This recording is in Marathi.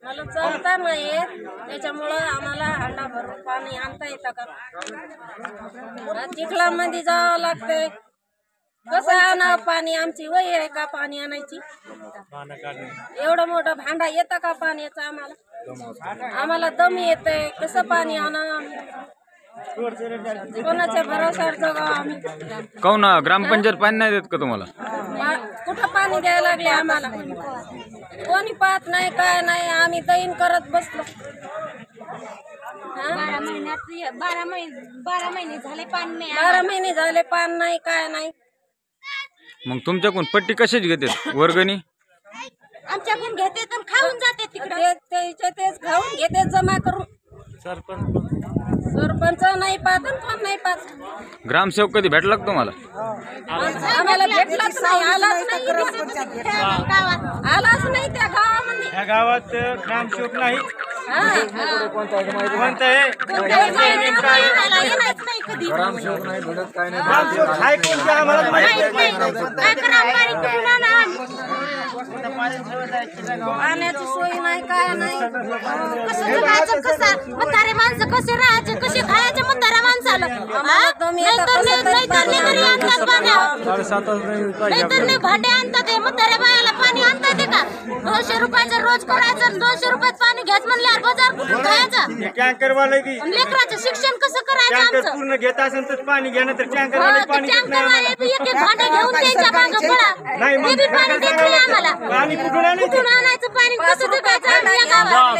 मला चालता नाही येत, त्याच्यामुळं आम्हाला हंडा भरून पाणी आणता येतं का? चिखलामध्ये जावं लागतंय. कसं आणा पाणी? आमची वय आहे का पाणी आणायची? एवढं मोठं भांडा येतं का पाण्याचं आम्हाला? आम्हाला दम येतंय. कसं पाणी आणा? कोणाच्या भरोशावर जगावं आम्ही? काहून ग्रामपंचायत पाणी नाही देत का तुम्हाला? कुठं पाणी द्यायला लागले आम्हाला? कोणी पाहत नाही, काय नाही. आम्ही दैन करत बसलो. 12 महिने झाले पाणी नाही. 12 महिने झाले पाणी नाही, काय नाही. मग तुमच्याकडून पट्टी कशाची घेते? वर्गणी आमच्याकडून घेते तर खाऊन जाते तिकडे. तेच खाऊन घेते जमा करून. सरपंच नाही पाहत, कोण नाही पाहत. ग्रामसेवक कधी भेटला का तुम्हाला? आम्हाला भेटलाच नाही, आलाच नाही त्या गावामध्ये. या गावात ग्रामसेवक नाही. कोणता आहे? ग्रामसेवक नाही भेटत, काय नाही. ग्रामसेवक आहे कोणते आम्हाला माहिती नाही. पाण्याची सोय नाही, काय नाही. कसं जगायचं? कसं म्हातारे माणसं कसे राहायचे, कसे खायचे म्हाताऱ्या नाहीतर भांडे आणतात ते म्हाताऱ्या बायाला पाणी आणतात का? 200 रुपयाचं रोज करायचं, 200 रुपयात पाणी घ्यायचं म्हणल्यावर बाजार कुठून खायचं? टँकर वाले लेकराचं शिक्षण कसं करायचं टँकर आमचं? पूर्ण घेत असेल तर पाणी घेणं, तर टँकर वाले पाणी देत नाही आम्हाला. एक एक भांडे घेऊन त्यांच्या मागं पळा. नाही, मग ते बी पाणी देत नाही आम्हाला. पाणी कुठून आणायचं? कुठून आणायचं पाणी? कसं जगायचं आम्ही या गावात?